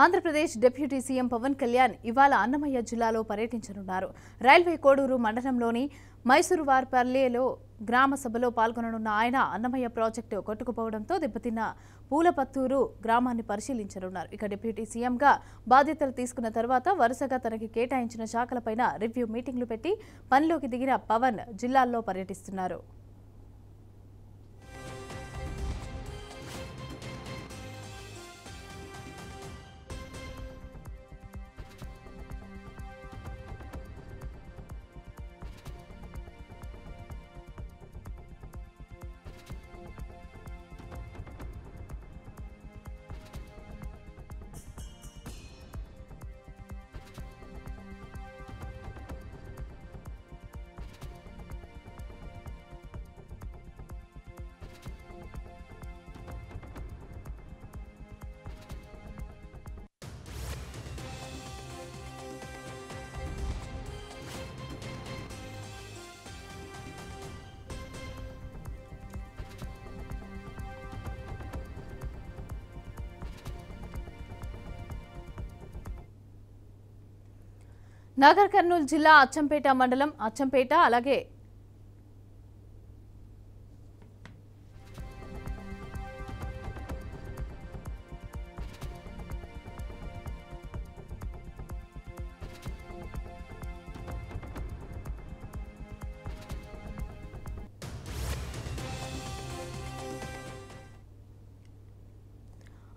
Andhra Pradesh deputy CM Pawan Kalyan ఇవాళ అన్నమయ్య జిల్లాలో పర్యటించనున్నారు. రైల్వే కోడూరు మండలంలోని మైసూరువారిపల్లెలో గ్రామ సభలో పాల్గొననున్న ఆయన అన్నమయ్య ప్రాజెక్టు కొట్టుకుపోవడంతో దెబ్బతిన్న పూలపత్తూరు గ్రామాన్ని పరిశీలించనున్నారు. ఇక డిప్యూటీ సీఎంగా బాధ్యతలు తీసుకున్న తర్వాత వరుసగా తనకి కేటాయించిన శాఖలపైన రివ్యూ మీటింగ్లు పెట్టి పనిలోకి దిగిన పవన్ జిల్లాల్లో పర్యటిస్తున్నారు. నాగర్ కర్నూలు జిల్లా అచ్చంపేట మండలం అచ్చంపేట అలాగే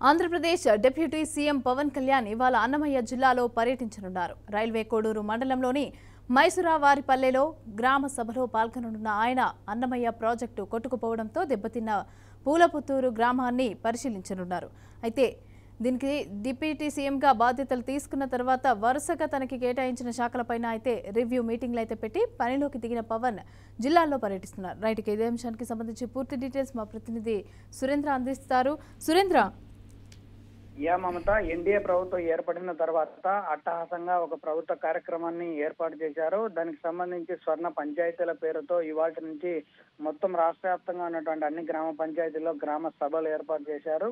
ఆంధ్రప్రదేశ్ డిప్యూటీ సీఎం పవన్ కళ్యాణ్ ఇవాళ అన్నమయ్య జిల్లాలో పర్యటించనున్నారు. రైల్వే కోడూరు మండలంలోని మైసూరువారిపల్లెలో గ్రామ సభలో పాల్గొననున్న ఆయన అన్నమయ్య ప్రాజెక్టు కొట్టుకుపోవడంతో దెబ్బతిన్న పూలపుత్తూరు గ్రామాన్ని పరిశీలించనున్నారు. అయితే దీనికి డిప్యూటీ సీఎంగా బాధ్యతలు తీసుకున్న తర్వాత వరుసగా తనకి కేటాయించిన శాఖలపైన అయితే రివ్యూ మీటింగ్లు అయితే పెట్టి పనిలోకి దిగిన పవన్ జిల్లాల్లో పర్యటిస్తున్నారు. రైట్, ఇదే అంశానికి సంబంధించి పూర్తి డీటెయిల్స్ మా ప్రతినిధి సురేంద్ర అందిస్తారు. సురేంద్ర, మమత, ఎన్డీఏ ప్రభుత్వం ఏర్పడిన తర్వాత అట్టహాసంగా ఒక ప్రభుత్వ కార్యక్రమాన్ని ఏర్పాటు చేశారు. దానికి సంబంధించి స్వర్ణ పంచాయతీల పేరుతో ఇవాళ నుంచి మొత్తం రాష్ట్ర వ్యాప్తంగా ఉన్నటువంటి అన్ని గ్రామ పంచాయతీల్లో గ్రామ సభలు ఏర్పాటు చేశారు.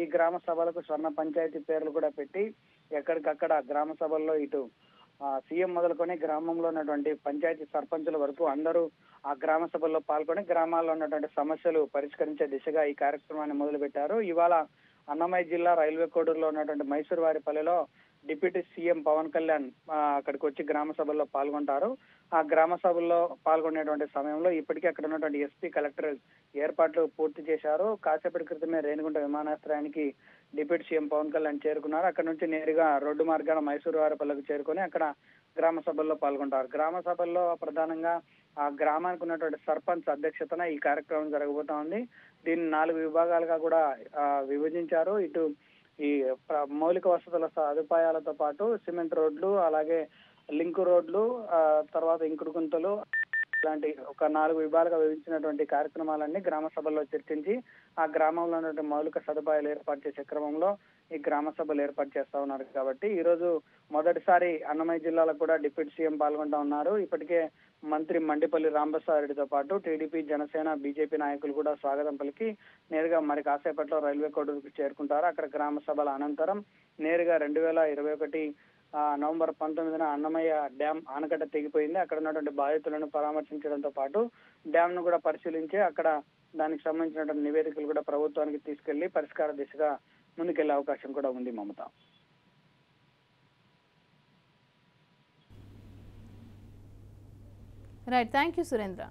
ఈ గ్రామ సభలకు స్వర్ణ పంచాయతీ పేర్లు కూడా పెట్టి ఎక్కడికక్కడ గ్రామ సభల్లో ఇటు సీఎం మొదలుకొని గ్రామంలో ఉన్నటువంటి పంచాయతీ సర్పంచుల వరకు అందరూ ఆ గ్రామ సభల్లో పాల్గొని గ్రామాల్లో ఉన్నటువంటి సమస్యలు పరిష్కరించే దిశగా ఈ కార్యక్రమాన్ని మొదలుపెట్టారు. ఇవాళ అన్నమయ్య జిల్లా రైల్వే కోడూరులో ఉన్నటువంటి మైసూరువారిపల్లెలో డిప్యూటీ సీఎం పవన్ కళ్యాణ్ అక్కడికి వచ్చి గ్రామ సభల్లో పాల్గొంటారు. ఆ గ్రామ సభల్లో పాల్గొనేటువంటి సమయంలో ఇప్పటికే అక్కడ ఉన్నటువంటి ఎస్పీ, కలెక్టర్ ఏర్పాట్లు పూర్తి చేశారు. కాసేపటి క్రితమే రేణిగుంట విమానాశ్రయానికి డిప్యూటీ సీఎం పవన్ కళ్యాణ్ చేరుకున్నారు. అక్కడ నుంచి నేరుగా రోడ్డు మార్గాన మైసూరువారిపల్లెకు చేరుకొని అక్కడ గ్రామ సభల్లో పాల్గొంటారు. గ్రామ సభల్లో ప్రధానంగా ఆ గ్రామానికి ఉన్నటువంటి సర్పంచ్ అధ్యక్షతన ఈ కార్యక్రమం జరగబోతా ఉంది. దీన్ని 4 విభాగాలుగా కూడా విభజించారు. ఇటు ఈ మౌలిక వసతుల సదుపాయాలతో పాటు సిమెంట్ రోడ్లు, అలాగే లింకు రోడ్లు, తర్వాత ఇంకుడు గుంతలు ఇలాంటి ఒక 4 విభాగాలుగా విభజించినటువంటి కార్యక్రమాలన్నీ గ్రామ సభల్లో చర్చించి ఆ గ్రామంలో ఉన్నటువంటి మౌలిక సదుపాయాలు ఏర్పాటు చేసే క్రమంలో ఈ గ్రామ సభలు ఏర్పాటు చేస్తా ఉన్నారు. కాబట్టి ఈ రోజు మొదటిసారి అన్నమయ్య జిల్లాలో కూడా డిప్యూటీ సీఎం పాల్గొంటా ఉన్నారు. ఇప్పటికే మంత్రి మండిపల్లి రాంప్రసాద్ పాటు టీడీపీ, జనసేన, బీజేపీ నాయకులు కూడా స్వాగతం పలికి నేరుగా మరి కాసేపట్లో రైల్వే కోడూరుకు చేరుకుంటారు. అక్కడ గ్రామ సభల అనంతరం నేరుగా 2021 నవంబర్ 19న అన్నమయ్య డ్యామ్ ఆనకట్ట తెగిపోయింది. అక్కడ ఉన్నటువంటి బాధితులను పరామర్శించడంతో పాటు డ్యామ్ ను కూడా పరిశీలించి అక్కడ దానికి సంబంధించినటువంటి నివేదికలు కూడా ప్రభుత్వానికి తీసుకెళ్లి పరిష్కార దిశగా ముందుకెళ్లే అవకాశం కూడా ఉంది. మమత, రైట్, థ్యాంక్ యూ సురేంద్ర.